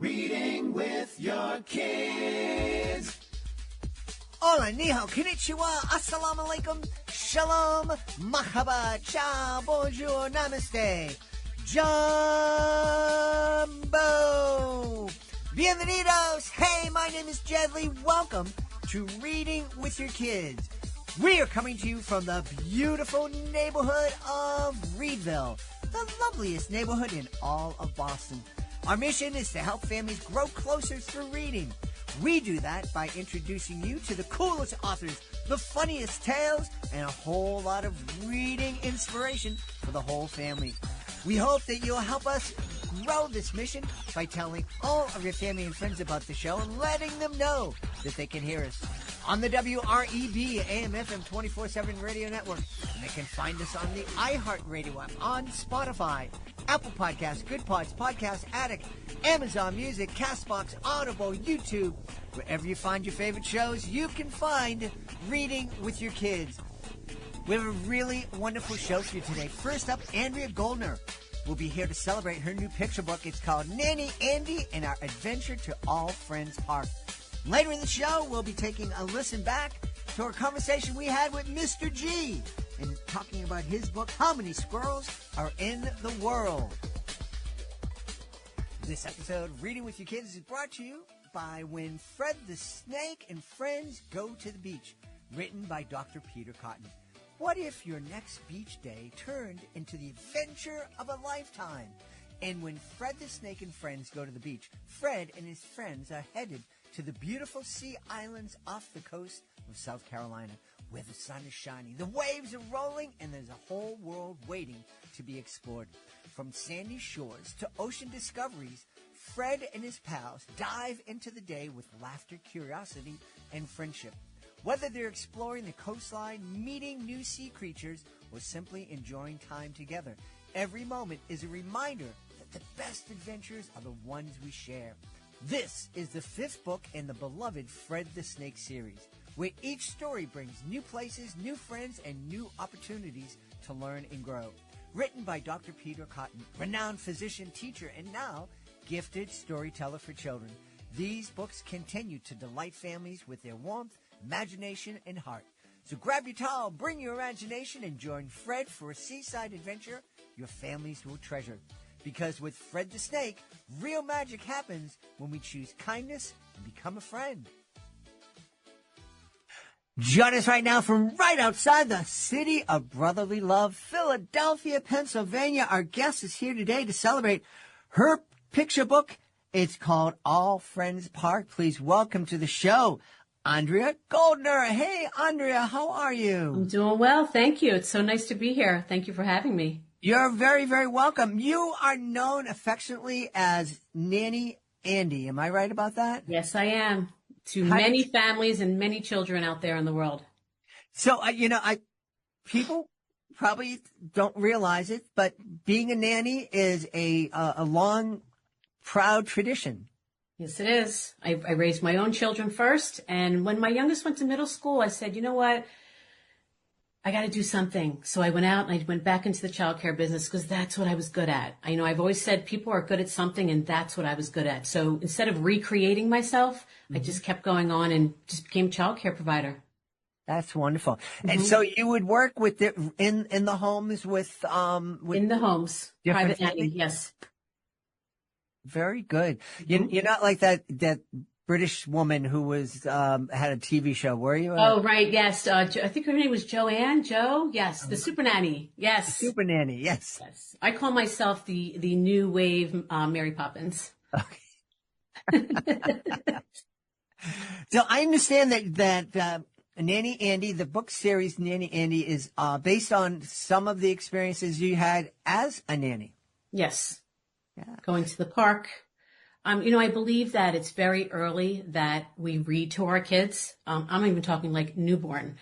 Reading with your kids. Hola, ni hao, konnichiwa, assalamu alaikum, shalom, mahaba, ciao, bonjour, namaste, jumbo, bienvenidos. Hey, my name is Jedley. Welcome to Reading with Your Kids. We are coming to you from the beautiful neighborhood of Reedville, the loveliest neighborhood in all of Boston. Our mission is to help families grow closer through reading. We do that by introducing you to the coolest authors, the funniest tales, and a whole lot of reading inspiration for the whole family. We hope that you'll help us grow this mission by telling all of your family and friends about the show and letting them know that they can hear us on the WREB AM/FM 24/7 radio network. And they can find us on the iHeartRadio app, on Spotify, Apple Podcasts, Good Pods, Podcast Addict, Amazon Music, CastBox, Audible, YouTube. Wherever you find your favorite shows, you can find Reading with Your Kids. We have a really wonderful show for you today. First up, Andrea Goldner will be here to celebrate her new picture book. It's called Nanni Andi and Our Adventure to All Friends Park. Later in the show, we'll be taking a listen back to our conversation we had with Mr. G and talking about his book, How Many Squirrels Are in the World? This episode of Reading with Your Kids is brought to you by When Fred the Snake and Friends Go to the Beach, written by Dr. Peter Cotton. What if your next beach day turned into the adventure of a lifetime? And when Fred the Snake and Friends go to the beach, Fred and his friends are headed to the beautiful sea islands off the coast of South Carolina, where the sun is shining, the waves are rolling, and there's a whole world waiting to be explored. From sandy shores to ocean discoveries, Fred and his pals dive into the day with laughter, curiosity, and friendship. Whether they're exploring the coastline, meeting new sea creatures, or simply enjoying time together, every moment is a reminder that the best adventures are the ones we share. This is the fifth book in the beloved Fred the Snake series, where each story brings new places, new friends, and new opportunities to learn and grow. Written by Dr. Peter Cotton, renowned physician, teacher, and now gifted storyteller for children, these books continue to delight families with their warmth, imagination, and heart. So grab your towel, bring your imagination, and join Fred for a seaside adventure your families will treasure. Because with Fred the Snake, real magic happens when we choose kindness and become a friend. Join us right now from right outside the city of brotherly love, Philadelphia, Pennsylvania. Our guest is here today to celebrate her picture book. It's called All Friends Park. Please welcome to the show, Andrea Goldner. Hey, Andrea, how are you? I'm doing well, thank you. It's so nice to be here. Thank you for having me. You're very, very welcome. You are known affectionately as Nanni Andi. Am I right about that? Yes, I am. To many families and many children out there in the world. So, people probably don't realize it, but being a nanny is a long, proud tradition. Yes, it is. I raised my own children first. And when my youngest went to middle school, I said, you know what? I got to do something. So I went out and I went back into the childcare business because that's what I was good at. I've always said people are good at something, and that's what I was good at. So instead of recreating myself, I just kept going on and just became a childcare provider. That's wonderful. Mm-hmm. And so you would work with in the homes with in the homes, private nanny, yes. Very good. You're not like that British woman who was had a TV show, were you? Oh, right, yes. I think her name was Joanne. Yes, the Super Nanny. Yes, the Super Nanny. Yes. I call myself the new wave Mary Poppins. Okay. So I understand that Nanni Andi, the book series Nanni Andi, is based on some of the experiences you had as a nanny. Yes. Yeah. Going to the park. I believe that it's very early that we read to our kids. I'm even talking like newborn,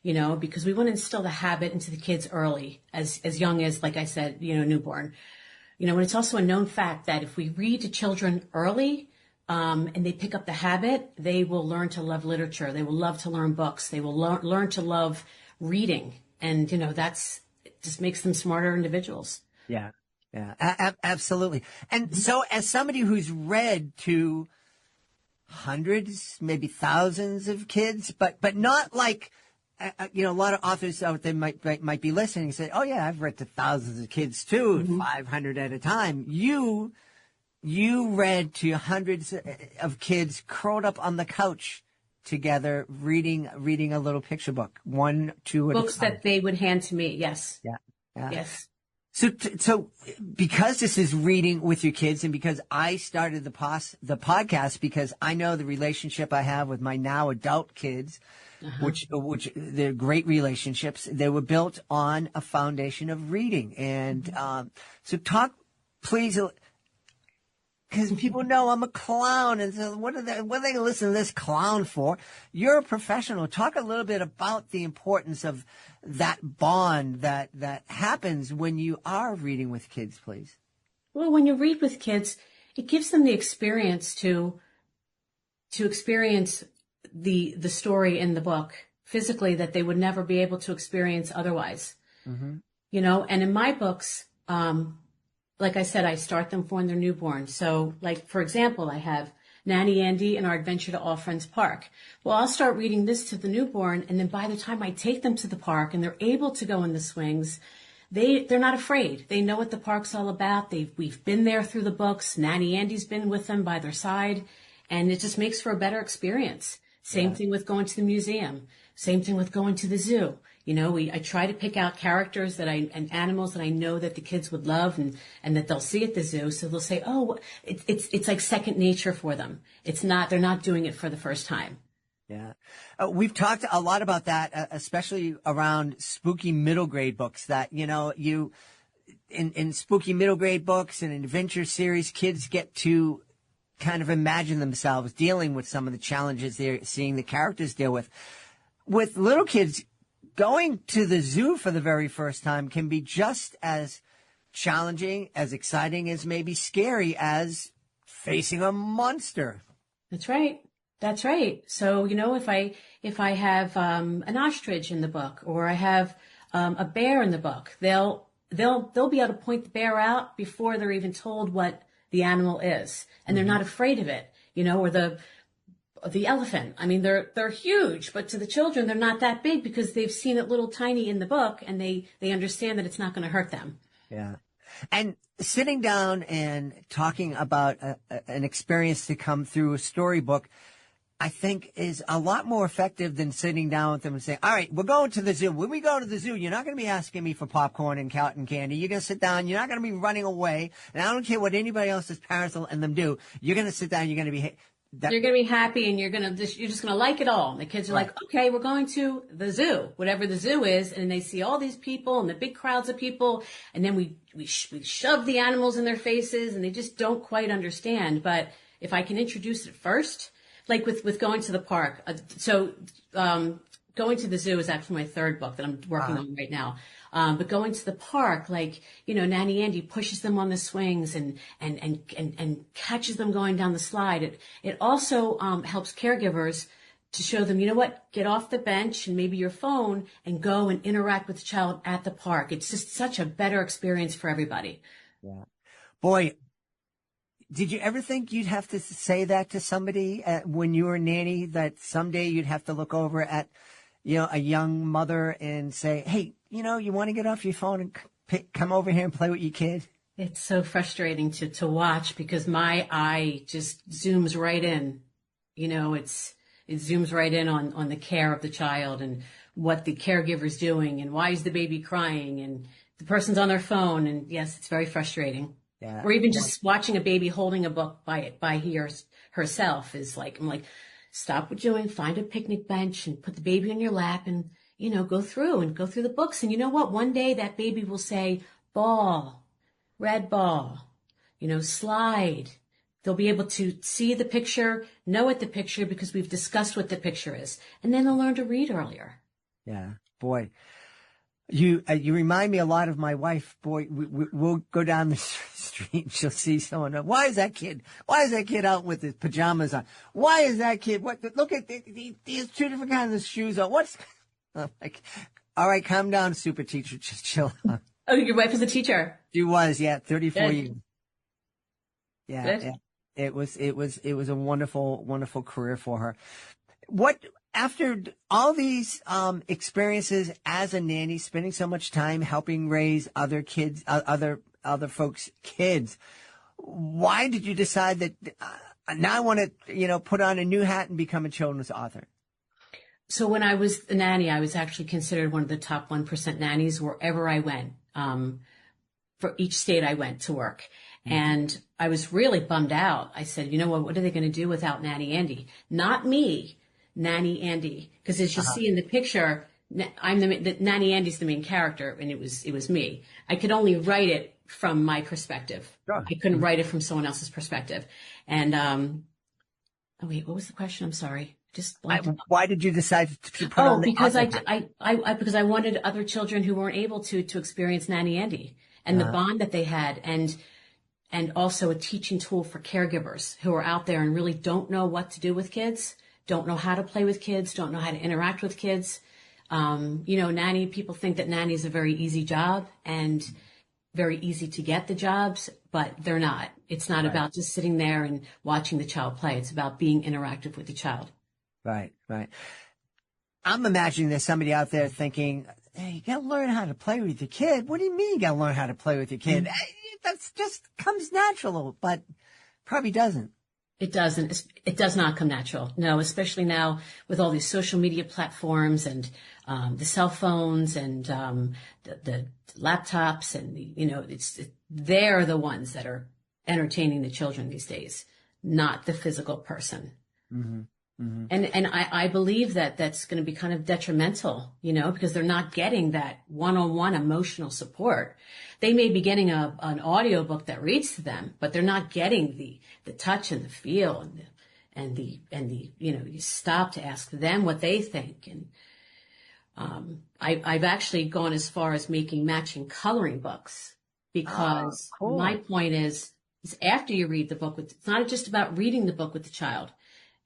because we want to instill the habit into the kids early, as young as, like I said, newborn. And it's also a known fact that if we read to children early, and they pick up the habit, they will learn to love literature. They will love to learn books. They will learn to love reading. And, it just makes them smarter individuals. Yeah. Yeah, absolutely. And so as somebody who's read to hundreds, maybe thousands of kids, but not like, a lot of authors out there might be listening and say, oh yeah, I've read to thousands of kids too, 500 at a time. You read to hundreds of kids curled up on the couch together, reading a little picture book, 1, 2 at a time. Books that they would hand to me. Yes. Yeah. Yes. So because this is reading with your kids, and because I started the podcast because I know the relationship I have with my now adult kids, which they're great relationships. They were built on a foundation of reading. And so talk, please, because people know I'm a clown, and so what are they going to listen to this clown for? You're a professional. Talk a little bit about the importance of that bond that happens when you are reading with kids, please. Well, when you read with kids, it gives them the experience to experience the story in the book physically that they would never be able to experience otherwise. And in my books, like I said, I start them for when they're newborn. So, like, for example, I have Nanni Andi and Our Adventure to All Friends Park. Well, I'll start reading this to the newborn, and then by the time I take them to the park and they're able to go in the swings, they're not afraid. They know what the park's all about. We've been there through the books. Nanni Andi's been with them by their side, and it just makes for a better experience. Same thing with going to the museum. Same thing with going to the zoo. I try to pick out characters and animals that I know that the kids would love and that they'll see at the zoo. So they'll say, oh, it's like second nature for them. They're not doing it for the first time. Yeah. We've talked a lot about that, especially around spooky middle grade books that, in spooky middle grade books and adventure series, kids get to kind of imagine themselves dealing with some of the challenges they're seeing the characters deal with. With little kids, going to the zoo for the very first time can be just as challenging, as exciting, as maybe scary as facing a monster. That's right. That's right. So, if I have an ostrich in the book, or I have a bear in the book, they'll be able to point the bear out before they're even told what the animal is, and they're not afraid of it. Or the elephant. I mean, they're huge, but to the children, they're not that big because they've seen it little tiny in the book, and they understand that it's not going to hurt them. Yeah. And sitting down and talking about an experience to come through a storybook, I think is a lot more effective than sitting down with them and saying, all right, we're going to the zoo. When we go to the zoo, you're not going to be asking me for popcorn and cotton candy. You're going to sit down. You're not going to be running away. And I don't care what anybody else's parents and them do. You're going to sit down. You're going to be... You're going to be happy, and you're just going to like it all. And the kids are like, okay, we're going to the zoo, whatever the zoo is. And they see all these people and the big crowds of people. And then we shove the animals in their faces, and they just don't quite understand. But if I can introduce it first, like with going to the park. Going to the zoo is actually my third book that I'm working on right now. But going to the park, Nanni Andi pushes them on the swings and catches them going down the slide. It also helps caregivers to show them, get off the bench and maybe your phone and go and interact with the child at the park. It's just such a better experience for everybody. Yeah. Boy, did you ever think you'd have to say that to somebody when you were a nanny, that someday you'd have to look over at a young mother and say, hey, you want to get off your phone and come over here and play with your kid? It's so frustrating to watch because my eye just zooms right in. It zooms right in on the care of the child and what the caregiver's doing and why is the baby crying and the person's on their phone. And yes, it's very frustrating. Yeah. Or even just watching a baby holding a book by herself is like, I'm like, stop what you're doing, find a picnic bench and put the baby on your lap and, go through the books. And you know what? One day that baby will say, ball, red ball, slide. They'll be able to see the picture, know what the picture, because we've discussed what the picture is. And then they'll learn to read earlier. Yeah. Boy, you remind me a lot of my wife. Boy, we'll go down the street and she'll see someone. Why is that kid out with his pajamas on? Why is that kid? Look at these two different kinds of shoes on. I'm like, all right, calm down, super teacher. Just chill out. Oh, your wife is a teacher. She was, yeah, 34 Good. years. Yeah, Good. yeah. It was a wonderful, wonderful career for her. What, after all these experiences as a nanny, spending so much time helping raise other kids, other folks' kids, why did you decide that now I want to, put on a new hat and become a children's author? So when I was a nanny, I was actually considered one of the top 1% nannies wherever I went. For each state I went to work. And I was really bummed out. I said, you know what are they going to do without Nanny Andi? Not me, Nanny Andi. Because as you see in the picture, I'm the Nanny Andi's the main character, and it was me. I could only write it from my perspective. Sure. I couldn't write it from someone else's perspective. And oh wait, what was the question? I'm sorry. Just why did you decide to put on the because author hat? because I wanted other children who weren't able to experience Nanny Andi and the bond that they had, and also a teaching tool for caregivers who are out there and really don't know what to do with kids, don't know how to play with kids, don't know how to interact with kids. Nanny, people think that nanny is a very easy job and very easy to get the jobs, but they're not. It's not about just sitting there and watching the child play. It's about being interactive with the child. Right. I'm imagining there's somebody out there thinking, hey, you got to learn how to play with your kid. What do you mean you got to learn how to play with your kid? That's just comes natural, but probably doesn't. It doesn't. It does not come natural. No, especially now with all these social media platforms and the cell phones and the laptops, and they're the ones that are entertaining the children these days, not the physical person. Mm-hmm. Mm-hmm. And I believe that that's going to be kind of detrimental, because they're not getting that one-on-one emotional support. They may be getting an audiobook that reads to them, but they're not getting the touch and the feel and the you stop to ask them what they think. And I've actually gone as far as making matching coloring books, because cool. My point is after you read the book, it's not just about reading the book with the child.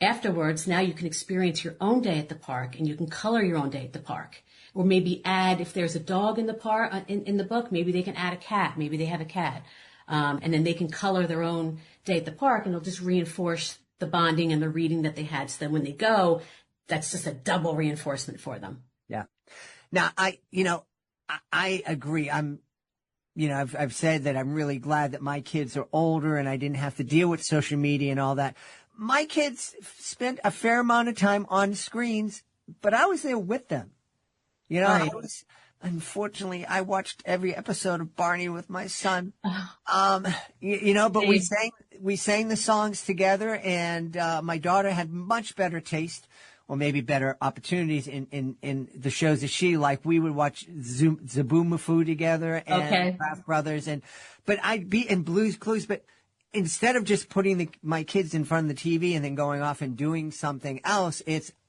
Afterwards, now you can experience your own day at the park, and you can color your own day at the park. Or maybe add, if there's a dog in the park, in the book, maybe they can add a cat. Maybe they have a cat. And then they can color their own day at the park, and it'll just reinforce the bonding and the reading that they had. So that when they go, that's just a double reinforcement for them. Yeah. Now, I agree. I've said that I'm really glad that my kids are older and I didn't have to deal with social media and all that. My kids spent a fair amount of time on screens, but I was there with them. Right. Unfortunately, I watched every episode of Barney with my son. But we sang the songs together, and my daughter had much better taste, or maybe better opportunities in the shows that she liked. We would watch Zaboomafoo together and Kraft Brothers, but I'd be in Blue's Clues, but instead of just putting my kids in front of the TV and then going off and doing something else,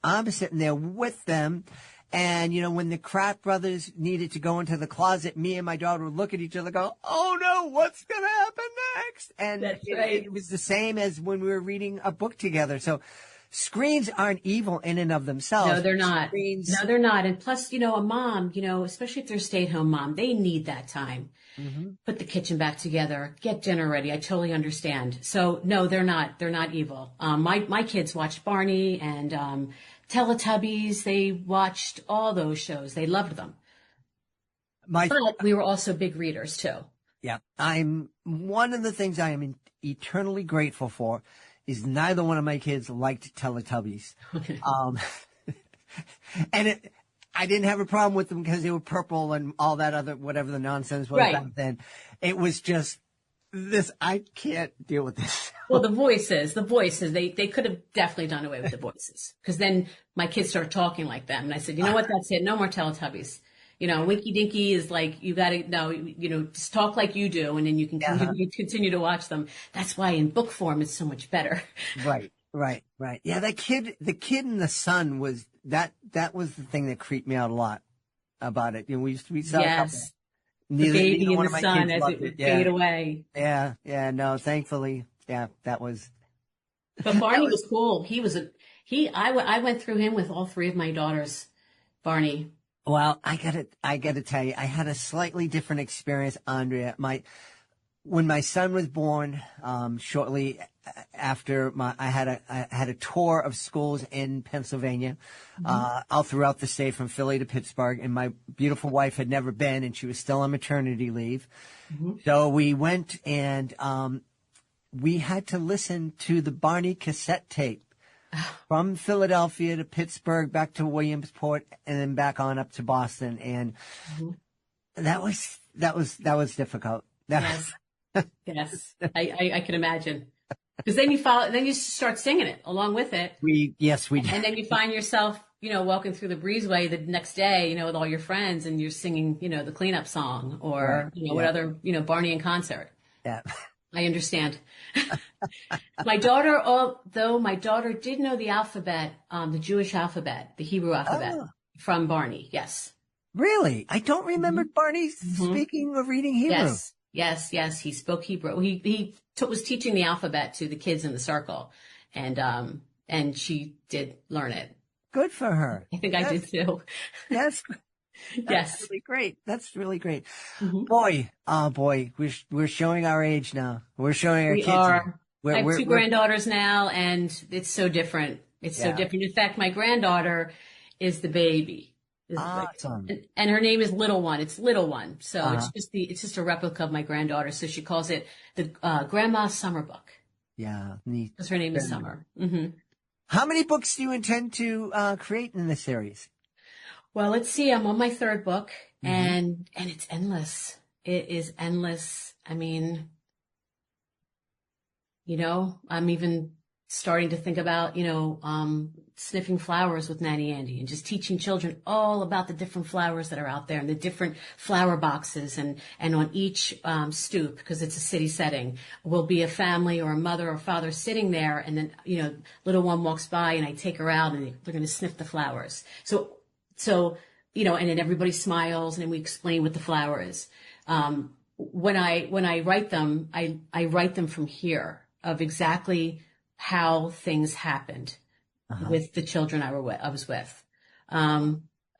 I'm sitting there with them. And, when the Kraft Brothers needed to go into the closet, me and my daughter would look at each other and go, oh no, what's going to happen next? And That's right. It was the same as when we were reading a book together. So screens aren't evil in and of themselves. No, they're not. Screens... No, they're not. And plus, a mom, especially if they're a stay-at-home mom, they need that time. Mm-hmm. Put the kitchen back together, get dinner ready. I totally understand. So no, they're not. They're not evil. My kids watched Barney and Teletubbies. They watched all those shows. They loved them. But we were also big readers too. Yeah. One of the things I am eternally grateful for is neither one of my kids liked Teletubbies. Okay. And I didn't have a problem with them because they were purple and all that other, whatever the nonsense was back then. It was just I can't deal with this. Well, the voices, they could have definitely done away with the voices, because then my kids started talking like them. And I said, you know what? That's it. No more Teletubbies. Winky Dinky is like, you got to, just talk like you do. And then you can continue to watch them. That's why in book form, it's so much better. Right. Yeah. The kid in the sun was that was the thing that creeped me out a lot about it. We saw a couple. The baby in the sun as it would fade away. Yeah. No, thankfully. Yeah, that was. But Barney was cool. I went through him with all three of my daughters. Barney. Well, I gotta tell you, I had a slightly different experience, Andrea. When my son was born, shortly after I had a tour of schools in Pennsylvania, all throughout the state from Philly to Pittsburgh, and my beautiful wife had never been, and she was still on maternity leave. Mm-hmm. So we went and, we had to listen to the Barney cassette tape from Philadelphia to Pittsburgh, back to Williamsport, and then back on up to Boston. And that was difficult. Yes. Yes. I can imagine. Because then you start singing it along with it. We did. And then you find yourself, walking through the breezeway the next day, with all your friends, and you're singing, the cleanup song or, what other, Barney in concert. Yeah. I understand. My daughter, although my daughter did know the alphabet, the Jewish alphabet, the Hebrew alphabet from Barney. Yes. Really? I don't remember Barney speaking or reading Hebrew. Yes. He spoke Hebrew. He was teaching the alphabet to the kids in the circle, and she did learn it. Good for her. I think I did too. That's Yes. really great. That's really great. Mm-hmm. Boy, we're showing our age now. We're showing our We kids. are. We're, I have we're, two we're- granddaughters now, and it's so different. It's so Yeah. different. In fact, my granddaughter is the baby. Awesome. And her name is Little One. It's Little One. So Uh-huh. it's just a replica of my granddaughter. So she calls it the Grandma's Summer Book, Yeah, neat. because her name is Summer. Mm-hmm. How many books do you intend to create in this series? Well, let's see. I'm on my third book, Mm-hmm. and it's endless. It is endless. I mean, I'm even starting to think about, sniffing flowers with Nanni Andi, and just teaching children all about the different flowers that are out there and the different flower boxes, and on each stoop, because it's a city setting, will be a family or a mother or father sitting there, and then, little one walks by, and I take her out, and they're going to sniff the flowers. So, and then everybody smiles, and then we explain what the flower is. When I write them, I write them from here, of exactly how things happened with the children I was with.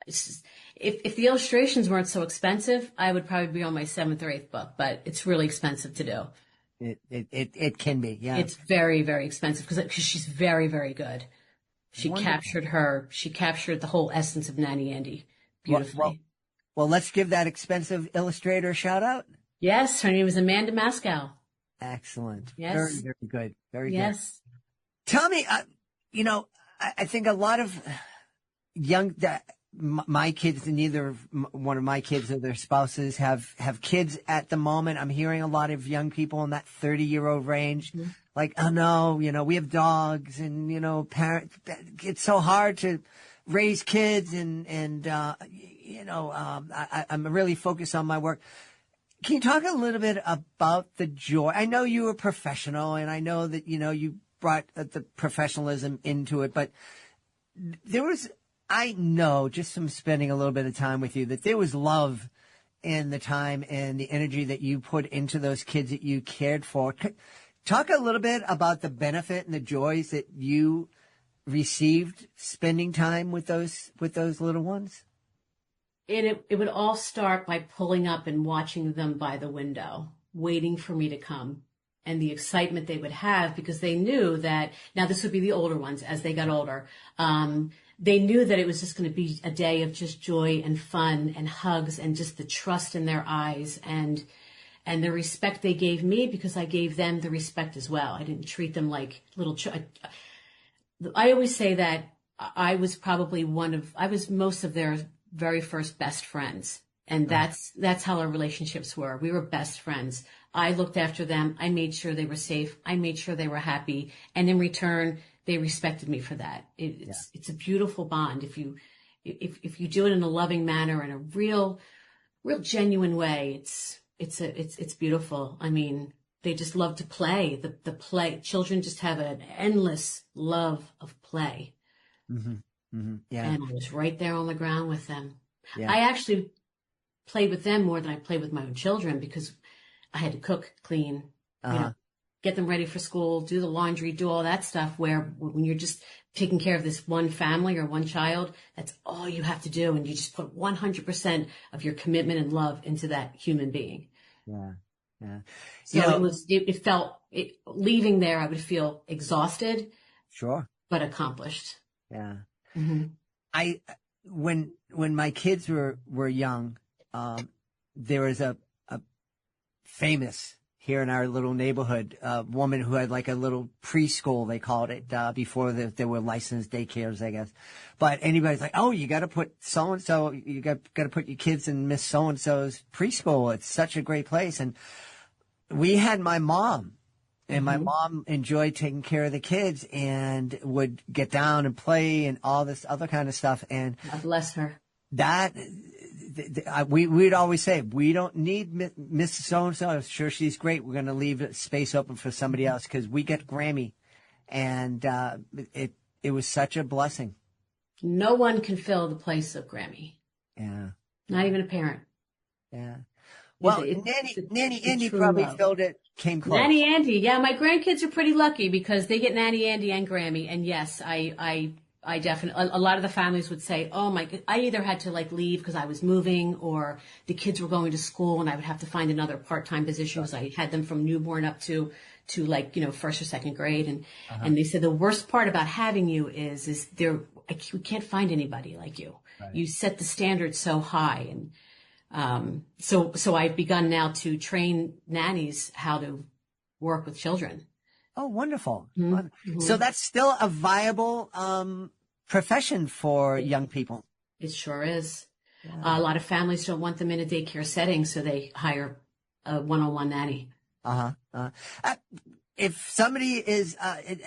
If the illustrations weren't so expensive, I would probably be on my 7th or 8th book, but it's really expensive to do. It can be, yeah. It's very, very expensive because she's very, very good. She Wonderful. captured the whole essence of Nanni Andi beautifully. Well, let's give that expensive illustrator a shout out. Yes, her name is Amanda Mascow. Excellent. Yes. Very, very good. Very good. Yes. Tell me, I think a lot of my kids, neither one of my kids or their spouses have kids at the moment. I'm hearing a lot of young people in that 30-year-old range, like, oh no, we have dogs, and parents. It's so hard to raise kids, and I'm really focused on my work. Can you talk a little bit about the joy? I know you were a professional, and I know that you brought the professionalism into it, but I know, just from spending a little bit of time with you, that there was love in the time and the energy that you put into those kids that you cared for. Talk a little bit about the benefit and the joys that you received spending time with those little ones. It would all start by pulling up and watching them by the window, waiting for me to come, and the excitement they would have, because they knew that, now this would be the older ones as they got older, they knew that it was just going to be a day of just joy and fun and hugs and just the trust in their eyes and the respect they gave me, because I gave them the respect as well. I didn't treat them like little I always say that I was most of their very first best friends. And that's how our relationships were. We were best friends. I looked after them. I made sure they were safe. I made sure they were happy. And in return, they respected me for that. It's a beautiful bond. If you do it in a loving manner, in a real genuine way, it's beautiful. I mean, they just love to play. The play. Children just have an endless love of play. Mm-hmm. Mm-hmm. Yeah. And I was right there on the ground with them. Yeah. I actually played with them more than I played with my own children, because I had to cook, clean, get them ready for school, do the laundry, do all that stuff, where when you're just taking care of this one family or one child, that's all you have to do. And you just put 100% of your commitment and love into that human being. Yeah. Yeah. So it felt, leaving there, I would feel exhausted. Sure. But accomplished. Yeah. Mm-hmm. When my kids were young, there was a famous here in our little neighborhood, woman who had like a little preschool, they called it, before there were licensed daycares, I guess. But anybody's like, oh, you got to put so-and-so, you got to put your kids in Miss so-and-so's preschool. It's such a great place. And we had my mom, and my mom enjoyed taking care of the kids and would get down and play and all this other kind of stuff. And God bless her. That, we'd always say, we don't need Miss So-and-so. I'm sure she's great. We're going to leave space open for somebody else because we get Grammy. And it was such a blessing. No one can fill the place of Grammy. Yeah. Not even a parent. Yeah. Well, Nanny Andi probably filled it, came close. Nanni Andi. Yeah, my grandkids are pretty lucky because they get Nanni Andi and Grammy. And yes, I definitely, a lot of the families would say, oh my, I either had to like leave because I was moving or the kids were going to school and I would have to find another part-time position because I had them from newborn up to like, first or second grade. And they said the worst part about having you is we can't find anybody like you. Right. You set the standard so high. And, so I've begun now to train nannies how to work with children. Oh, wonderful. Mm-hmm. So that's still a viable profession for young people. It sure is. Yeah. A lot of families don't want them in a daycare setting, so they hire a one-on-one nanny. If somebody is,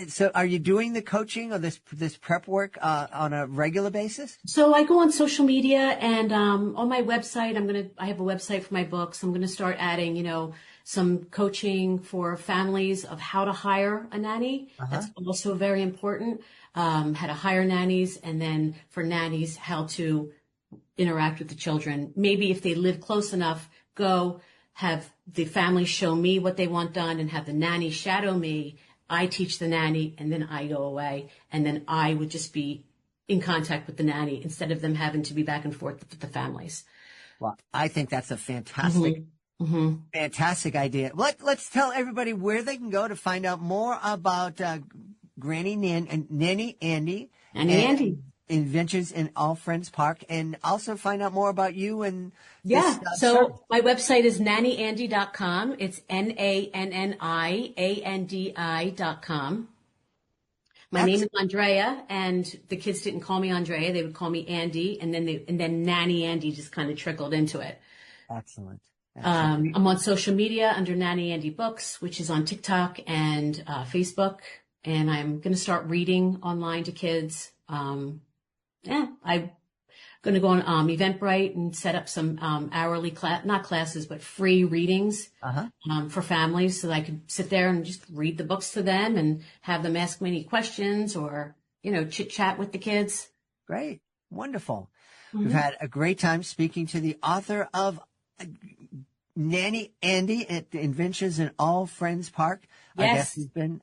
so are you doing the coaching or this prep work on a regular basis? So I go on social media and on my website, I have a website for my books. I'm going to start adding, some coaching for families of how to hire a nanny. That's also very important. How to hire nannies, and then for nannies, how to interact with the children. Maybe if they live close enough, go have the family show me what they want done and have the nanny shadow me. I teach the nanny and then I go away, and then I would just be in contact with the nanny instead of them having to be back and forth with the families. Well, I think that's a fantastic fantastic idea. Let's tell everybody where they can go to find out more about Nanni Andi. Nanni Andi. Adventures in All Friends Park, and also find out more about you and so my website is nannyandi.com. It's NANNIANDI.com. My name is Andrea, and the kids didn't call me Andrea; they would call me Andi, and then Nanni Andi just kind of trickled into it. Excellent. I'm on social media under Nanni Andi Books, which is on TikTok and Facebook, and I'm going to start reading online to kids. I'm going to go on Eventbrite and set up some hourly not classes, but free readings for families, so that I could sit there and just read the books to them and have them ask me any questions or chit chat with the kids. Great, wonderful. We've had a great time speaking to the author of Nanni Andi at the Adventures in All Friends Park. Yes. I guess has been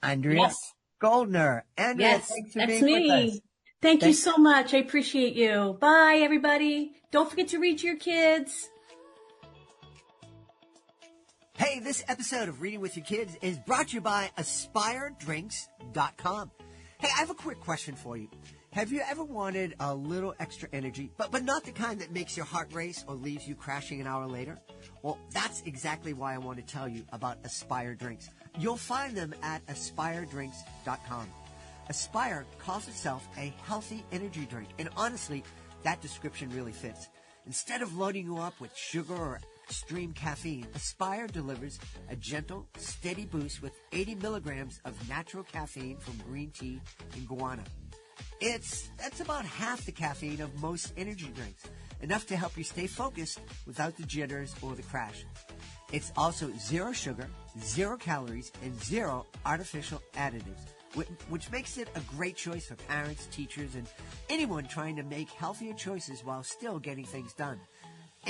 Andrea Goldner. Andrea, thanks for being with us. Thank you so much. I appreciate you. Bye, everybody. Don't forget to read to your kids. Hey, this episode of Reading with Your Kids is brought to you by AspireDrinks.com. Hey, I have a quick question for you. Have you ever wanted a little extra energy, but not the kind that makes your heart race or leaves you crashing an hour later? Well, that's exactly why I want to tell you about Aspire Drinks. You'll find them at AspireDrinks.com. Aspire calls itself a healthy energy drink, and honestly, that description really fits. Instead of loading you up with sugar or extreme caffeine, Aspire delivers a gentle, steady boost with 80 milligrams of natural caffeine from green tea and guarana. That's about half the caffeine of most energy drinks, enough to help you stay focused without the jitters or the crash. It's also zero sugar, 0 calories, and 0 artificial additives, which makes it a great choice for parents, teachers, and anyone trying to make healthier choices while still getting things done.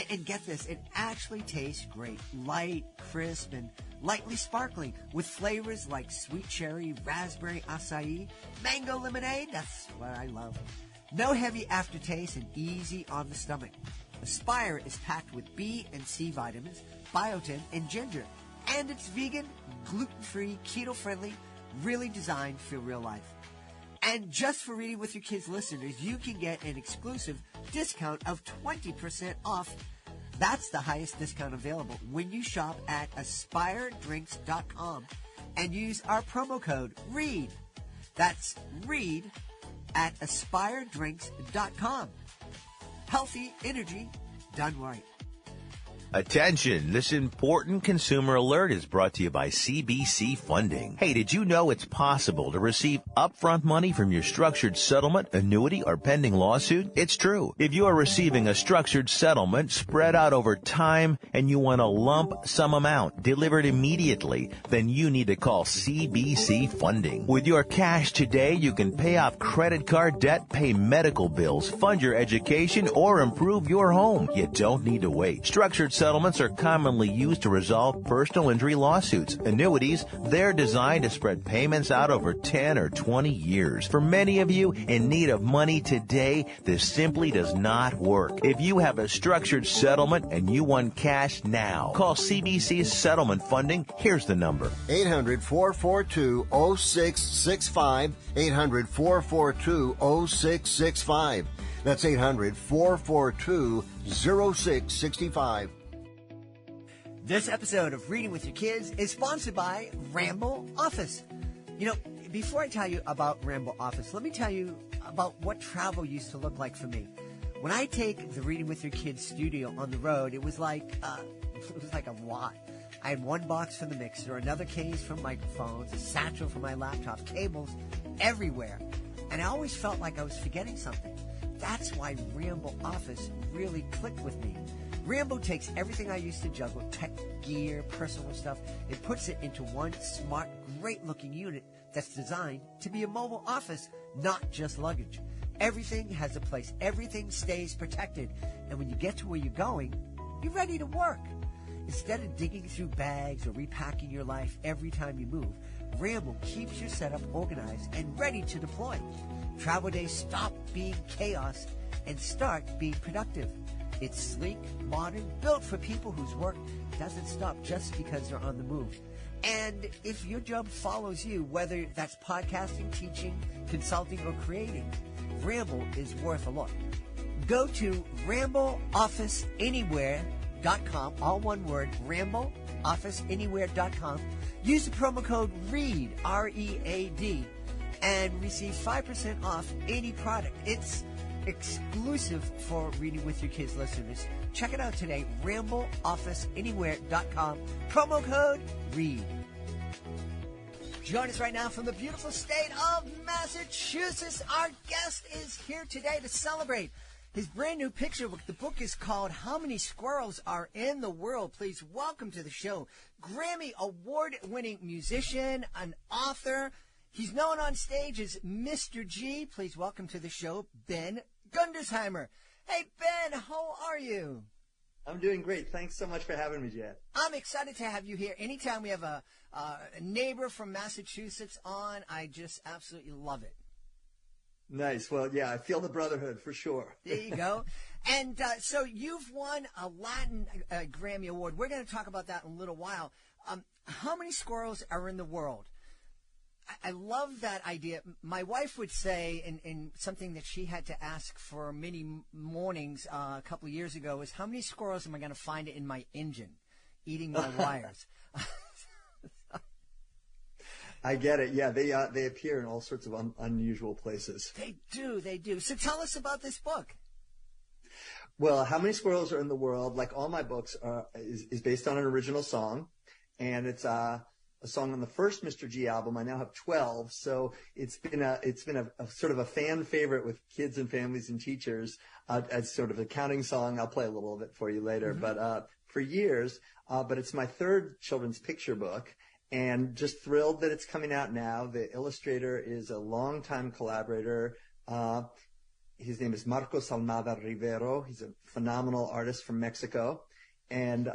And get this, it actually tastes great, light, crisp, and lightly sparkling, with flavors like sweet cherry, raspberry acai, mango lemonade, that's what I love. No heavy aftertaste and easy on the stomach. Aspire is packed with B and C vitamins, biotin, and ginger. And it's vegan, gluten-free, keto-friendly, really designed for real life. And just for Reading with Your Kids listeners, you can get an exclusive discount of 20% off. That's the highest discount available when you shop at AspireDrinks.com and use our promo code READ. That's READ at AspireDrinks.com. Healthy energy done right. Attention, this important consumer alert is brought to you by CBC Funding. Hey, did you know it's possible to receive upfront money from your structured settlement, annuity, or pending lawsuit? It's true. If you are receiving a structured settlement spread out over time and you want a lump sum amount delivered immediately, then you need to call CBC Funding. With your cash today, you can pay off credit card debt, pay medical bills, fund your education, or improve your home. You don't need to wait. Structured settlements are commonly used to resolve personal injury lawsuits. Annuities, they're designed to spread payments out over 10 or 20 years. For many of you in need of money today, this simply does not work. If you have a structured settlement and you want cash now, call CBC's Settlement Funding. Here's the number. 800-442-0665. 800-442-0665. That's 800-442-0665. This episode of Reading with Your Kids is sponsored by Ramble Office. You know, before I tell you about Ramble Office, let me tell you about what travel used to look like for me. When I take the Reading with Your Kids studio on the road, it was like a lot. I had one box for the mixer, another case for microphones, a satchel for my laptop, cables everywhere. And I always felt like I was forgetting something. That's why Ramble Office really clicked with me. Rambo takes everything I used to juggle, tech, gear, personal stuff, and puts it into one smart, great-looking unit that's designed to be a mobile office, not just luggage. Everything has a place. Everything stays protected. And when you get to where you're going, you're ready to work. Instead of digging through bags or repacking your life every time you move, Rambo keeps your setup organized and ready to deploy. Travel days stop being chaos and start being productive. It's sleek, modern, built for people whose work doesn't stop just because they're on the move. And if your job follows you, whether that's podcasting, teaching, consulting, or creating, Ramble is worth a look. Go to RambleOfficeAnywhere.com, all one word, RambleOfficeAnywhere.com. Use the promo code READ, R-E-A-D, and receive 5% off any product. It's exclusive for Reading with Your Kids listeners. Check it out today, RambleOfficeAnywhere.com, promo code READ. Join us right now from the beautiful state of Massachusetts. Our guest is here today to celebrate his brand new picture book. The book is called How Many Squirrels Are in the World? Please welcome to the show Grammy Award-winning musician, an author. He's known on stage as Mr. G. Please welcome to the show Ben Gundersheimer. Hey, Ben, how are you? I'm doing great. Thanks so much for having me, Jed. I'm excited to have you here. Anytime we have a neighbor from Massachusetts on, I just absolutely love it. Nice. Well, yeah, I feel the brotherhood for sure. There you go. And so you've won a Latin Grammy Award. We're going to talk about that in a little while. How many squirrels are in the world? I love that idea. My wife would say, in something that she had to ask for many mornings a couple of years ago, is how many squirrels am I going to find in my engine eating my wires? I get it. Yeah, they appear in all sorts of unusual places. They do. So tell us about this book. Well, How Many Squirrels Are in the World, like all my books, is based on an original song, and it's a song on the first Mr. G album. I now have 12, so it's been a sort of a fan favorite with kids and families and teachers as sort of a counting song. I'll play a little of it for you later, but for years. But it's my third children's picture book, and just thrilled that it's coming out now. The illustrator is a longtime collaborator. His name is Marcos Almada Rivero. He's a phenomenal artist from Mexico, and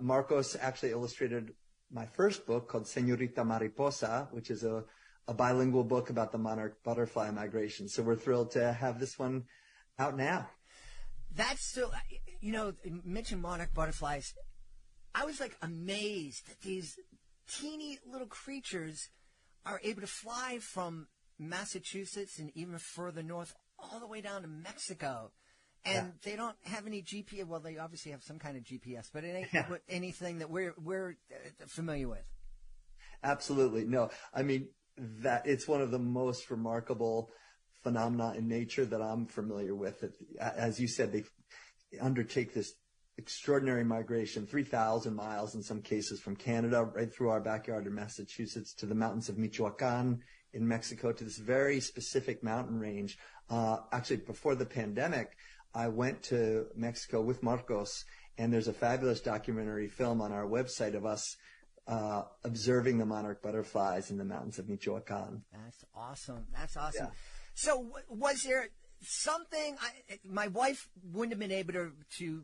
Marcos actually illustrated my first book called Señorita Mariposa, which is a bilingual book about the monarch butterfly migration. So we're thrilled to have this one out now. That's so, you mentioned monarch butterflies. I was like amazed that these teeny little creatures are able to fly from Massachusetts and even further north all the way down to Mexico. And they don't have any GPS. Well, they obviously have some kind of GPS, but it ain't anything that we're familiar with. Absolutely. No, I mean, that it's one of the most remarkable phenomena in nature that I'm familiar with. As you said, they undertake this extraordinary migration, 3,000 miles in some cases from Canada, right through our backyard in Massachusetts to the mountains of Michoacan in Mexico, to this very specific mountain range. Actually, before the pandemic, I went to Mexico with Marcos, and there's a fabulous documentary film on our website of us observing the monarch butterflies in the mountains of Michoacan. That's awesome. That's awesome. Yeah. So was there something, my wife wouldn't have been able to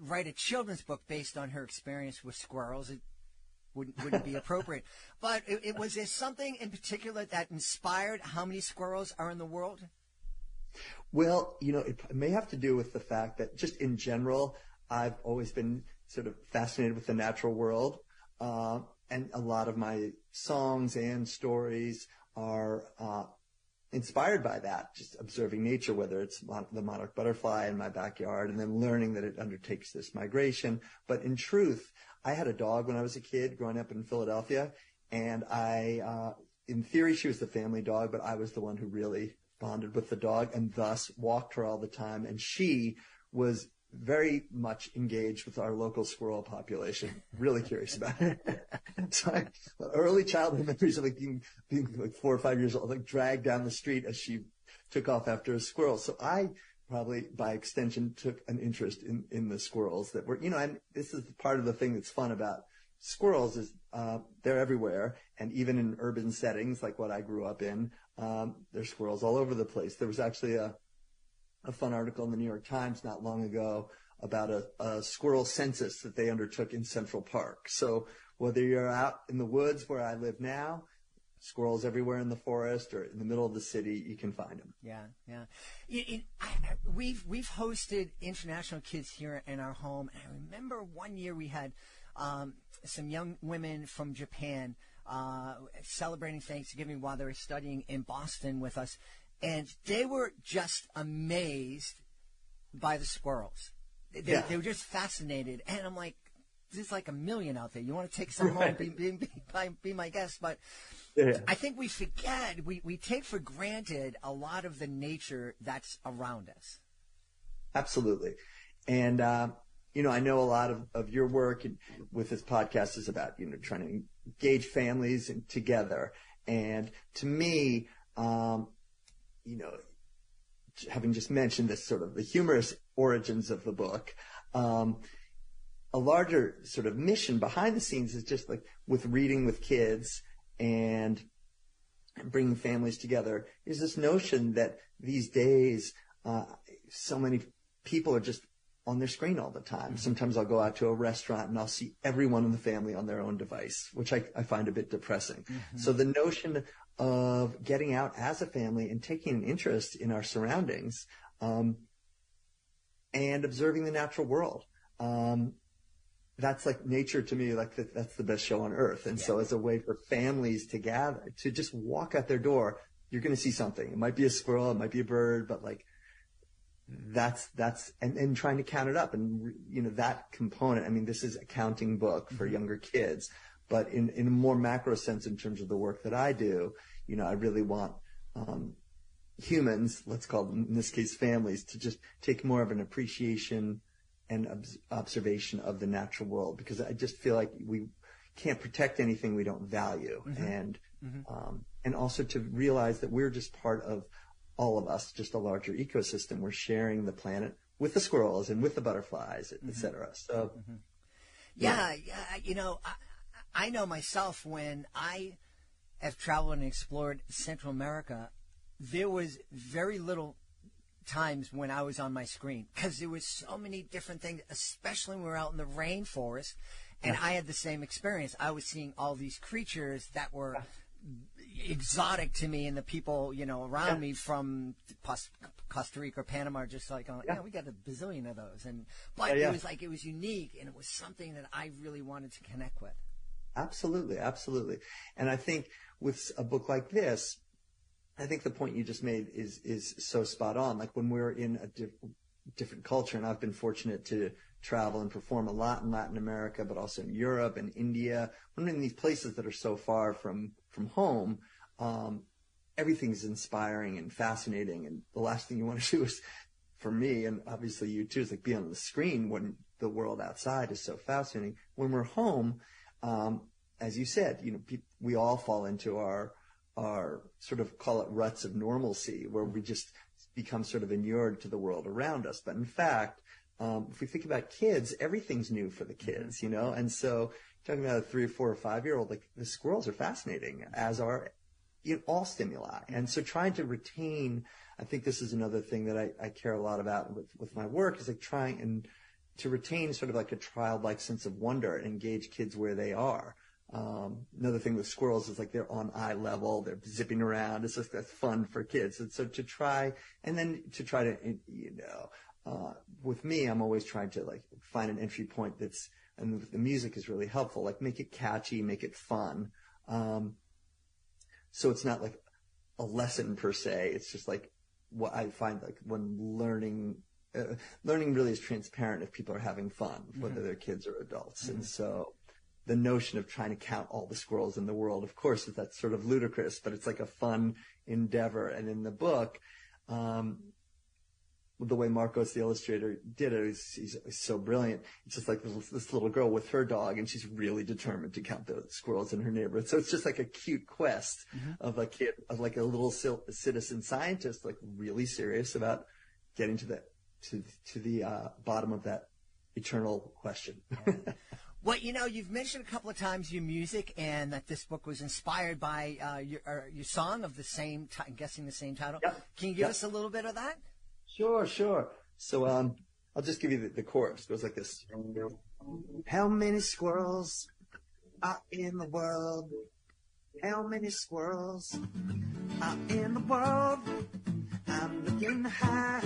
write a children's book based on her experience with squirrels. It wouldn't be appropriate. But was there something in particular that inspired how many squirrels are in the world? Well, it may have to do with the fact that just in general, I've always been sort of fascinated with the natural world. And a lot of my songs and stories are inspired by that, just observing nature, whether it's the monarch butterfly in my backyard and then learning that it undertakes this migration. But in truth, I had a dog when I was a kid growing up in Philadelphia, and in theory, she was the family dog, but I was the one who really bonded with the dog and thus walked her all the time. And she was very much engaged with our local squirrel population, really curious about it. So early childhood memories of being like 4 or 5 years old, like dragged down the street as she took off after a squirrel. So I probably by extension took an interest in the squirrels that were, and this is part of the thing that's fun about squirrels is they're everywhere. And even in urban settings like what I grew up in, there's squirrels all over the place. There was actually a fun article in the New York Times not long ago about a squirrel census that they undertook in Central Park. So whether you're out in the woods where I live now, squirrels everywhere in the forest or in the middle of the city, you can find them. Yeah. We've hosted international kids here in our home. And I remember one year we had some young women from Japan celebrating Thanksgiving while they were studying in Boston with us. And they were just amazed by the squirrels. They were just fascinated. And I'm like, there's like 1 million out there. You want to take some home, be my guest. But I think we forget, we take for granted a lot of the nature that's around us. Absolutely. And, I know a lot of your work with this podcast is about, trying to engage families together. And to me, having just mentioned this sort of the humorous origins of the book, a larger sort of mission behind the scenes is just like with reading with kids and bringing families together is this notion that these days, so many people are just on their screen all the time. Mm-hmm. Sometimes I'll go out to a restaurant and I'll see everyone in the family on their own device, which I find a bit depressing. Mm-hmm. So the notion of getting out as a family and taking an interest in our surroundings, and observing the natural world. That's like nature to me, like that's the best show on earth. And so as a way for families to gather, to just walk out their door, you're going to see something. It might be a squirrel, it might be a bird, but like and trying to count it up and, that component. I mean, this is a counting book for younger kids, but in a more macro sense, in terms of the work that I do, I really want, humans, let's call them in this case families, to just take more of an appreciation and observation of the natural world, because I just feel like we can't protect anything we don't value. Mm-hmm. And also to realize that we're just part of all of us, just a larger ecosystem. We're sharing the planet with the squirrels and with the butterflies, et cetera. So, I know myself when I have traveled and explored Central America, there was very little times when I was on my screen because there was so many different things, especially when we were out in the rainforest. And I had the same experience. I was seeing all these creatures that were exotic to me, and the people, around me from Costa Rica or Panama are just like, we got a bazillion of those. But it was unique, and it was something that I really wanted to connect with. Absolutely, absolutely. And I think with a book like this, I think the point you just made is so spot on. Like when we're in a different culture, and I've been fortunate to travel and perform a lot in Latin America, but also in Europe and India. When I'm in these places that are so far from home, everything's inspiring and fascinating. And the last thing you want to do is, for me, and obviously you too, is like be on the screen when the world outside is so fascinating. When we're home, as you said, we all fall into our sort of, call it ruts of normalcy, where we just become sort of inured to the world around us. But in fact, if we think about kids, everything's new for the kids, and so talking about a 3 or 4 or 5-year-old, like the squirrels are fascinating, as are all stimuli. And so trying to retain, I think this is another thing that I care a lot about with my work, is like trying and to retain sort of like a childlike sense of wonder and engage kids where they are. Another thing with squirrels is like they're on eye level, they're zipping around. It's just, that's fun for kids. And so to try to, with me, I'm always trying to like find an entry point and the music is really helpful, like make it catchy, make it fun. So it's not like a lesson per se. It's just like what I find, like when learning really is transparent if people are having fun, whether they're kids or adults. And so the notion of trying to count all the squirrels in the world, of course, that's sort of ludicrous, but it's like a fun endeavor. And in the book, the way Marcos, the illustrator, did it, he's so brilliant. It's just like this little girl with her dog, and she's really determined to count the squirrels in her neighborhood. So it's just like a cute quest of a kid, of like a little citizen scientist, like really serious about getting to the bottom of that eternal question. Well, you've mentioned a couple of times your music, and that this book was inspired by your song of the same, I'm guessing the same title. Yep. Can you give us a little bit of that? Sure. So I'll just give you the chorus. It goes like this. How many squirrels are in the world? How many squirrels are in the world? I'm looking high,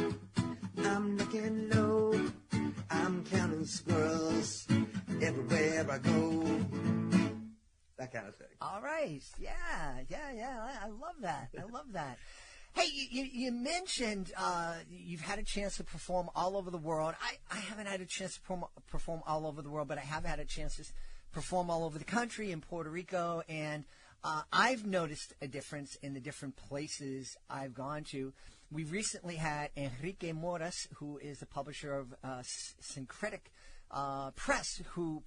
I'm looking low, I'm counting squirrels everywhere I go. That kind of thing. All right. Yeah. I love that. Hey, you mentioned you've had a chance to perform all over the world. I haven't had a chance to perform all over the world, but I have had a chance to perform all over the country in Puerto Rico, and I've noticed a difference in the different places I've gone to. We recently had Enrique Moras, who is the publisher of Syncretic Press, who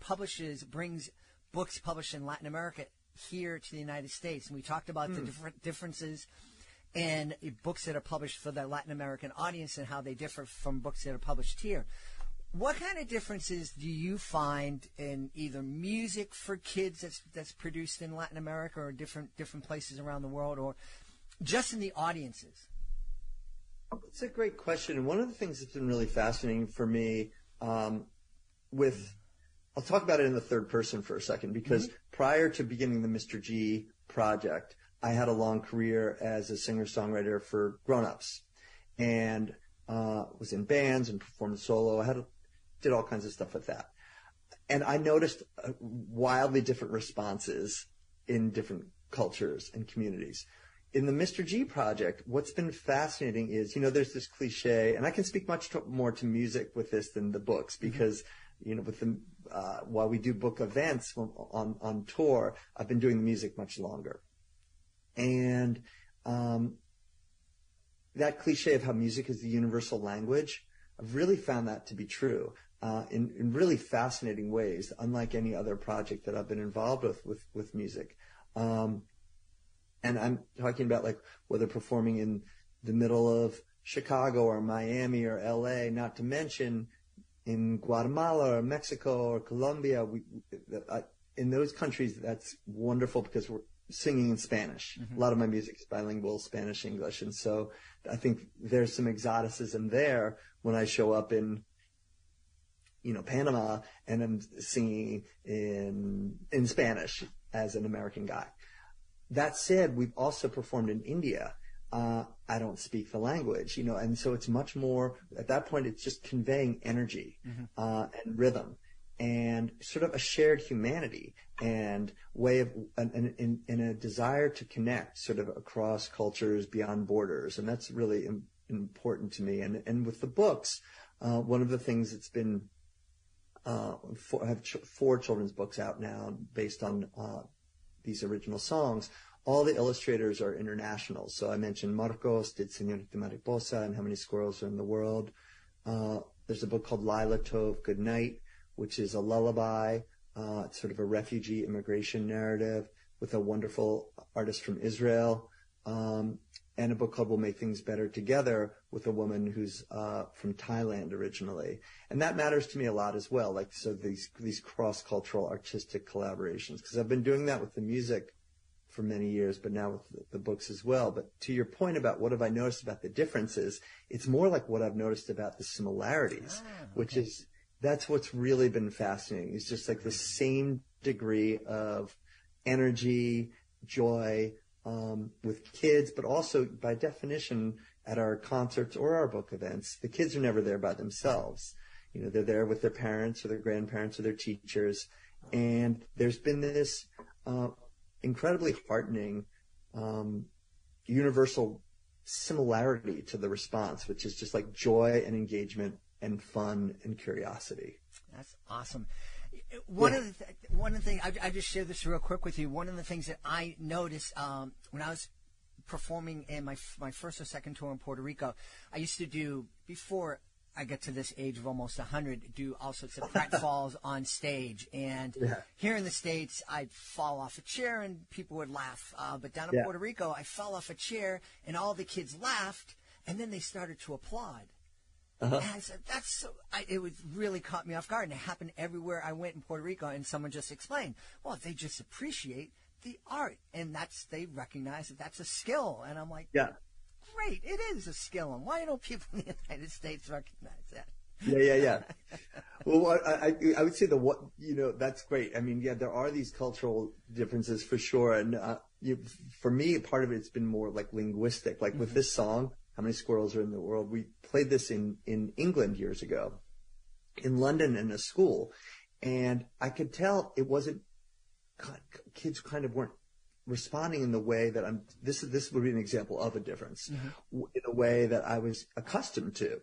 brings books published in Latin America here to the United States. And we talked about the different differences in books that are published for the Latin American audience and how they differ from books that are published here. What kind of differences do you find in either music for kids that's produced in Latin America or different places around the world, or just in the audiences? It's a great question. And one of the things that's been really fascinating for me I'll talk about it in the third person for a second, because prior to beginning the Mr. G project, I had a long career as a singer-songwriter for grown-ups, and was in bands and performed solo. Did all kinds of stuff with that. And I noticed wildly different responses in different cultures and communities. In the Mr. G project, what's been fascinating is, there's this cliche, and I can speak much more to music with this than the books, because, while we do book events on tour, I've been doing the music much longer. And that cliche of how music is the universal language, I've really found that to be true in really fascinating ways, unlike any other project that I've been involved with music. And I'm talking about like whether performing in the middle of Chicago or Miami or LA, not to mention in Guatemala or Mexico or Colombia. In those countries, that's wonderful because we're singing in Spanish. A lot of my music is bilingual, Spanish, English. And so I think there's some exoticism there when I show up in Panama, and I'm singing in Spanish as an American guy. That said, we've also performed in India. I don't speak the language, and so it's much more, at that point, it's just conveying energy, and rhythm and sort of a shared humanity and way of, and a desire to connect sort of across cultures beyond borders. And that's really important to me. And with the books, one of the things that's been, I have 4 children's books out now based on these original songs. All the illustrators are international. So I mentioned Marcos did Señorita Mariposa and How Many Squirrels Are in the World. There's a book called Lila Tov, Good Night, which is a lullaby. It's sort of a refugee immigration narrative with a wonderful artist from Israel. And a book called We'll Make Things Better Together with a woman who's from Thailand originally. And that matters to me a lot as well, like so these cross-cultural artistic collaborations, because I've been doing that with the music for many years, but now with the books as well. But to your point about what have I noticed about the differences, it's more like what I've noticed about the similarities, which is, that's what's really been fascinating. It's just like the same degree of energy, joy, with kids, but also by definition at our concerts or our book events, the kids are never there by themselves. They're there with their parents or their grandparents or their teachers. And there's been this, incredibly heartening, universal similarity to the response, which is just like joy and engagement and fun and curiosity. That's awesome. One of the things, I just share this real quick with you. One of the things that I noticed when I was performing in my first or second tour in Puerto Rico, I used to do, before I get to this age of almost 100, do all sorts of pratfalls on stage. And here in the States, I'd fall off a chair and people would laugh. But down in Puerto Rico, I fell off a chair and all the kids laughed, and then they started to applaud. And I said, it was really caught me off guard. And it happened everywhere I went in Puerto Rico. And someone just explained, well, they just appreciate the art. And they recognize that that's a skill. And I'm like, great, it is a skill. And why don't people in the United States recognize that? Yeah. Well, I would say that's great. I mean, there are these cultural differences for sure. And for me, part of it's been more like linguistic. Like with this song, How Many Squirrels Are in the World? We played this in England years ago, in London in a school. And I could tell it wasn't, kids kind of weren't responding in the way that this would be an example of a difference, in a way that I was accustomed to.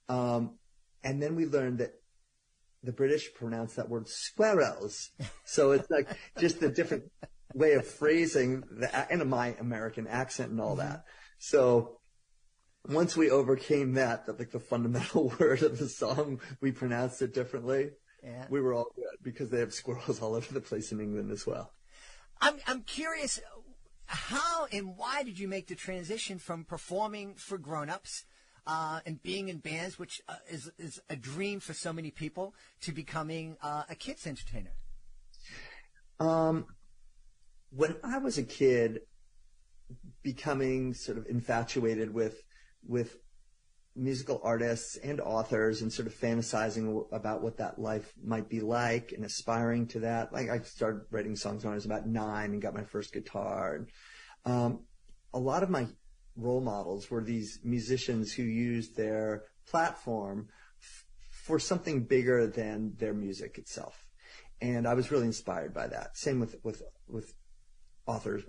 And then we learned that the British pronounce that word squirrels. So it's like just a different way of phrasing and my American accent and all that. So once we overcame that, like the fundamental word of the song, we pronounced it differently. Yeah. We were all good because they have squirrels all over the place in England as well. I'm curious, how and why did you make the transition from performing for grown-ups and being in bands, which is a dream for so many people, to becoming a kids entertainer? When I was a kid, becoming sort of infatuated with musical artists and authors and sort of fantasizing about what that life might be like and aspiring to that. Like I started writing songs when I was about 9 and got my first guitar. And, a lot of my role models were these musicians who used their platform for something bigger than their music itself. And I was really inspired by that. Same with authors.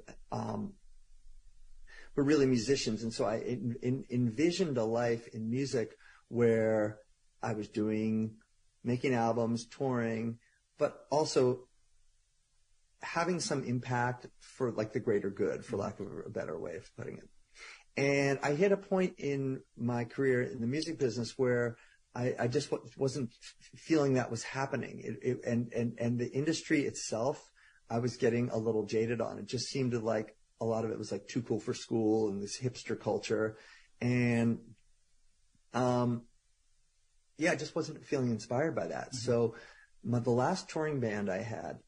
But really musicians. And so I envisioned a life in music where I was making albums, touring, but also having some impact for like the greater good, for lack of a better way of putting it. And I hit a point in my career in the music business where I just wasn't feeling that was happening. And the industry itself, I was getting a little jaded on. It just seemed to like, a lot of it was like too cool for school and this hipster culture. And, I just wasn't feeling inspired by that. So the last touring band I had,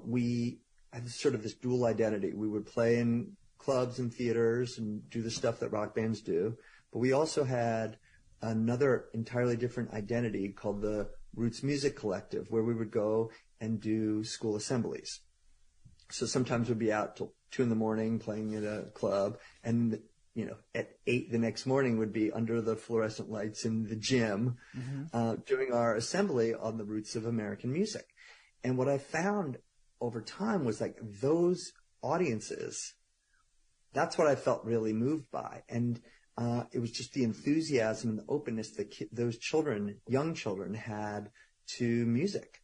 we had sort of this dual identity. We would play in clubs and theaters and do the stuff that rock bands do. But we also had another entirely different identity called the Roots Music Collective, where we would go and do school assemblies. So sometimes we'd be out till 2 a.m. playing at a club, and at 8 the next morning would be under the fluorescent lights in the gym, doing our assembly on the roots of American music. And what I found over time was like those audiences, that's what I felt really moved by. And it was just the enthusiasm and the openness that those children, young children, had to music.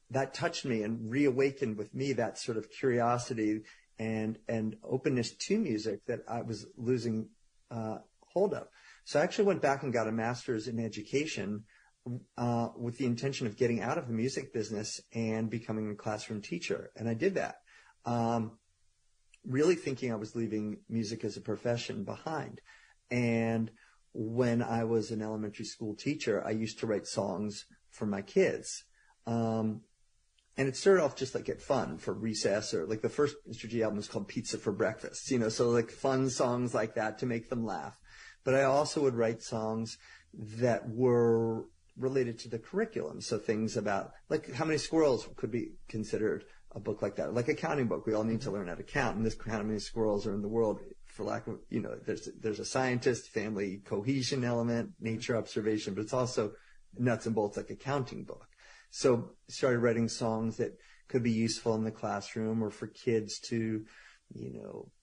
That touched me and reawakened with me that sort of curiosity and openness to music that I was losing hold of. So I actually went back and got a master's in education with the intention of getting out of the music business and becoming a classroom teacher. And I did that, really thinking I was leaving music as a profession behind. And when I was an elementary school teacher, I used to write songs for my kids. And it started off just like at fun for recess, or like the first Mr. G album was called Pizza for Breakfast, so like fun songs like that to make them laugh. But I also would write songs that were related to the curriculum. So things about like how many squirrels could be considered a book like that, like a counting book. We all need to learn how to count, and this how many squirrels are in the world, for lack of, there's a scientist, family cohesion element, nature observation, but it's also nuts and bolts like a counting book. So started writing songs that could be useful in the classroom or for kids to,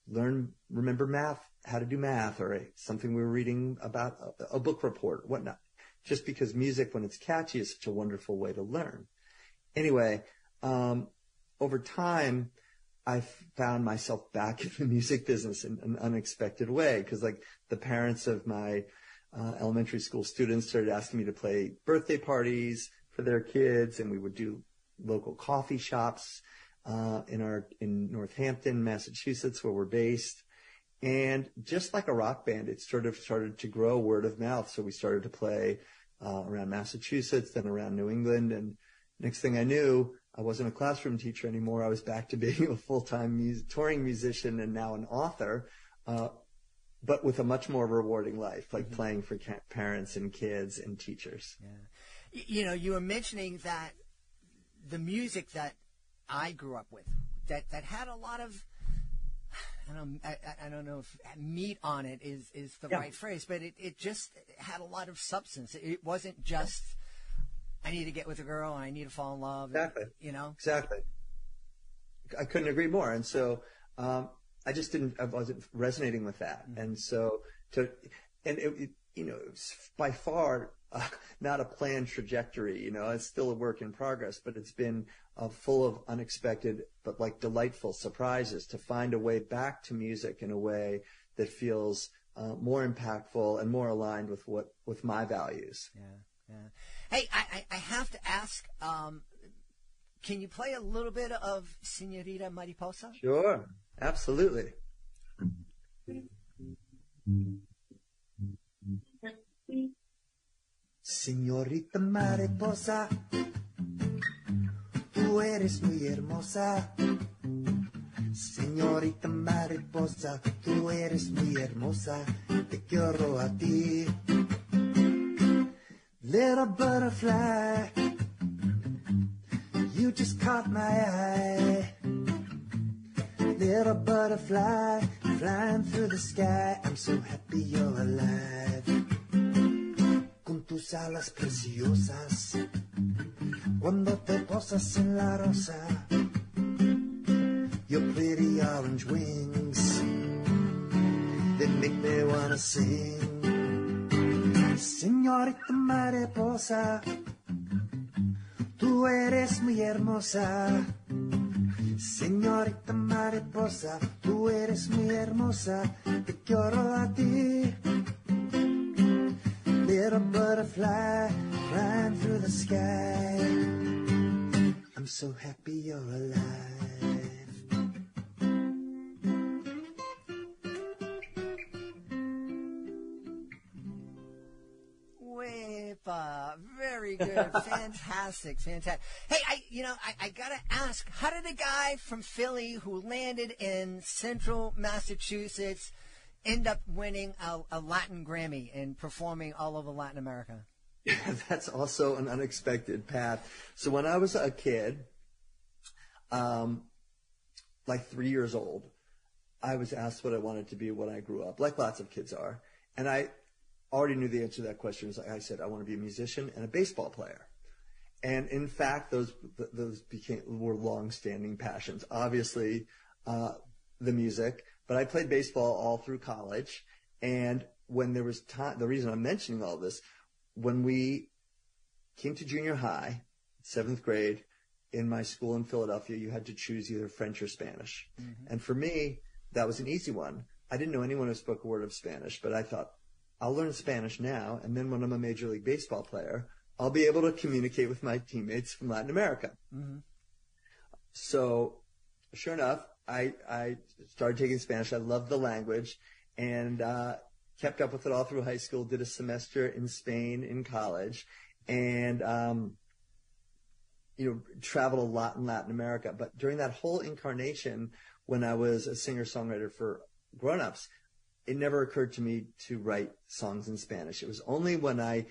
remember math, how to do math, or something we were reading about, a book report, whatnot. Just because music, when it's catchy, is such a wonderful way to learn. Anyway, over time, I found myself back in the music business in an unexpected way, because like the parents of my elementary school students started asking me to play birthday parties for their kids, and we would do local coffee shops in Northampton, Massachusetts, where we're based. And just like a rock band, it sort of started to grow word of mouth. So we started to play around Massachusetts, then around New England. And next thing I knew, I wasn't a classroom teacher anymore. I was back to being a full-time touring musician and now an author, but with a much more rewarding life, like playing for parents and kids and teachers. Yeah. You were mentioning that the music that I grew up with, that had a lot of, I don't know if meat on it is the right phrase, but it just had a lot of substance. It wasn't just, I need to get with a girl and I need to fall in love. Exactly. Exactly. I couldn't agree more. And so, I wasn't resonating with that. And so it was by far not a planned trajectory, it's still a work in progress, but it's been full of unexpected, but like delightful surprises to find a way back to music in a way that feels more impactful and more aligned with my values. Yeah. Hey, I have to ask, can you play a little bit of Señorita Mariposa? Sure. Absolutely. Señorita Mariposa, tú eres muy hermosa. Señorita Mariposa, tú eres muy hermosa. Te quiero a ti. Little butterfly, you just caught my eye. Little butterfly, flying through the sky. I'm so happy you're alive. Con tus alas preciosas, cuando te posas en la rosa. Your pretty orange wings, they make me wanna sing. Señorita Mariposa, tú eres muy hermosa. Señorita Mariposa, tú eres muy hermosa. Te quiero a ti. Little butterfly, flying through the sky. I'm so happy you're alive. Very good. Fantastic. Hey, I gotta ask, how did a guy from Philly who landed in central Massachusetts end up winning a Latin Grammy and performing all over Latin America? That's also an unexpected path. So when I was a kid, like 3 years old, I was asked what I wanted to be when I grew up, like lots of kids are. And I already knew the answer to that question. I said, I want to be a musician and a baseball player. And in fact, those were long-standing passions. Obviously, the music, but I played baseball all through college. And when there was time, the reason I'm mentioning all this, when we came to junior high, 7th grade, in my school in Philadelphia, you had to choose either French or Spanish. Mm-hmm. And for me, that was an easy one. I didn't know anyone who spoke a word of Spanish, but I thought, I'll learn Spanish now, and then when I'm a Major League Baseball player, I'll be able to communicate with my teammates from Latin America. Mm-hmm. So, sure enough, I started taking Spanish. I loved the language, and kept up with it all through high school, did a semester in Spain in college, and traveled a lot in Latin America. But during that whole incarnation, when I was a singer-songwriter for grown-ups, it never occurred to me to write songs in Spanish. It was only when I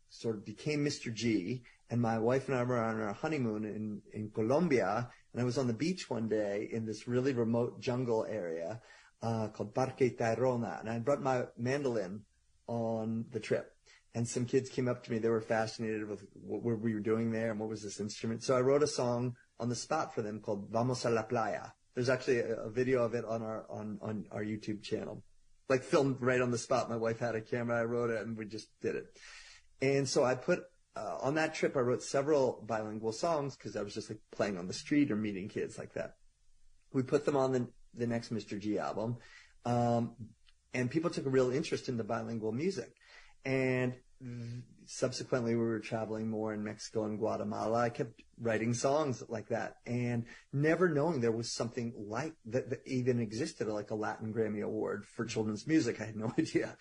sort of became Mr. G, and my wife and I were on our honeymoon in Colombia, and I was on the beach one day in this really remote jungle area called Parque Tayrona, and I brought my mandolin on the trip. And some kids came up to me. They were fascinated with what we were doing there and what was this instrument. So I wrote a song on the spot for them called Vamos a la Playa. There's actually a video of it on our YouTube channel, like filmed right on the spot. My wife had a camera. I wrote it, and we just did it. And so I put on that trip, I wrote several bilingual songs because I was just like playing on the street or meeting kids like that. We put them on the next Mr. G album, and people took a real interest in the bilingual music. And subsequently, we were traveling more in Mexico and Guatemala. I kept writing songs like that, and never knowing there was something like that even existed, like a Latin Grammy Award for children's music. I had no idea.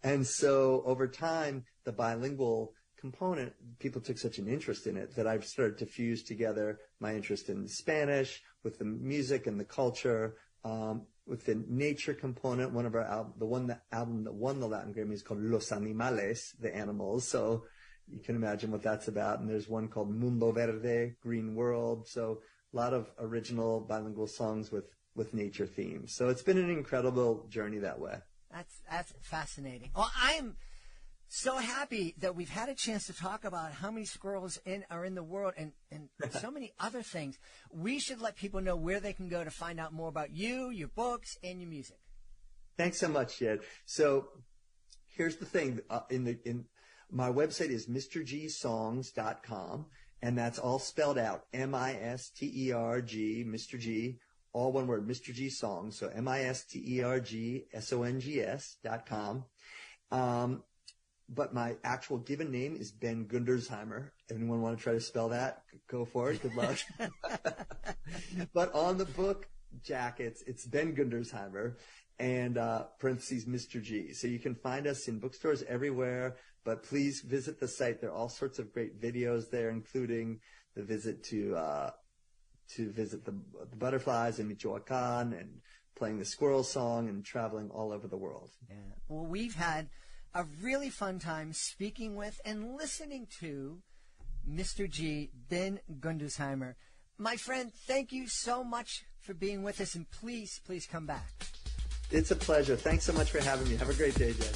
And so over time, the bilingual component, people took such an interest in it that I've started to fuse together my interest in Spanish with the music and the culture, with the nature component. One of our album that won the Latin Grammy is called Los Animales, the animals. So you can imagine what that's about. And there's one called Mundo Verde, Green World. So a lot of original bilingual songs with nature themes. So it's been an incredible journey that way. That's fascinating. Well, I'm so happy that we've had a chance to talk about how many squirrels are in the world and so many other things. We should let people know where they can go to find out more about you, your books, and your music. Thanks so much, Jed. So here's the thing. In my website is mrgsongs.com, and that's all spelled out, M-I-S-T-E-R-G, Mr. G, all one word, Mr. G Songs. So MISTERGSONGS.com. But my actual given name is Ben Gundersheimer. Anyone want to try to spell that? Go for it. Good luck. But on the book jackets, it's Ben Gundersheimer and parentheses Mr. G. So you can find us in bookstores everywhere, but please visit the site. There are all sorts of great videos there, including the visit to visit the butterflies in Michoacan and playing the squirrel song and traveling all over the world. Yeah. Well, we've had a really fun time speaking with and listening to Mr. G, Ben Gundersheimer. My friend, thank you so much for being with us, and please come back. It's a pleasure. Thanks so much for having me. Have a great day, Jed.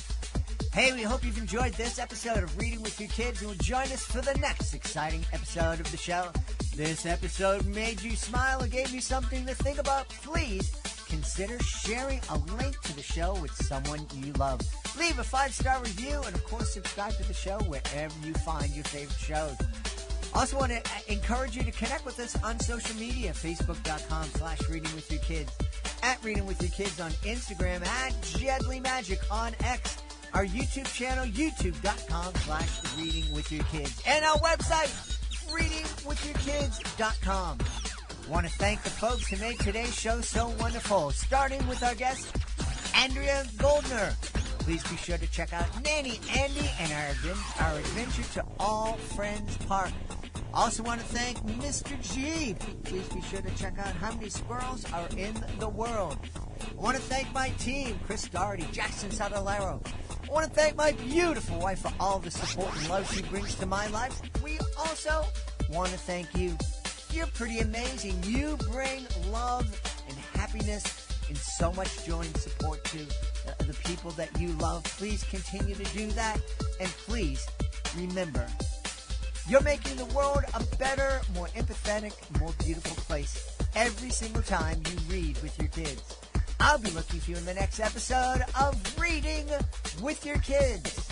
Hey, we hope you've enjoyed this episode of Reading with Your Kids, and will join us for the next exciting episode of the show. This episode made you smile or gave you something to think about? Please consider sharing a link to the show with someone you love. Leave a 5-star review, and of course subscribe to the show wherever you find your favorite shows. Also want to encourage you to connect with us on social media, facebook.com/readingwithyourkids, at Reading With Your Kids on Instagram, at Jedley Magic on X, our YouTube channel, youtube.com/readingwithyourkids, and our website, readingwithyourkids.com. Want to thank the folks who made today's show so wonderful, starting with our guest, Andrea Goldner. Please be sure to check out Nanni Andi and our adventure to All Friends Park. Also want to thank Mr. G. Please be sure to check out how many squirrels are in the world. I want to thank my team, Chris Doherty, Jackson Sadalero. I I want to thank my beautiful wife for all the support and love she brings to my life. We also want to thank you. You're pretty amazing. You bring love and happiness and so much joy and support to the people that you love. Please continue to do that. And please remember, you're making the world a better, more empathetic, more beautiful place every single time you read with your kids. I'll be looking for you in the next episode of Reading with Your Kids.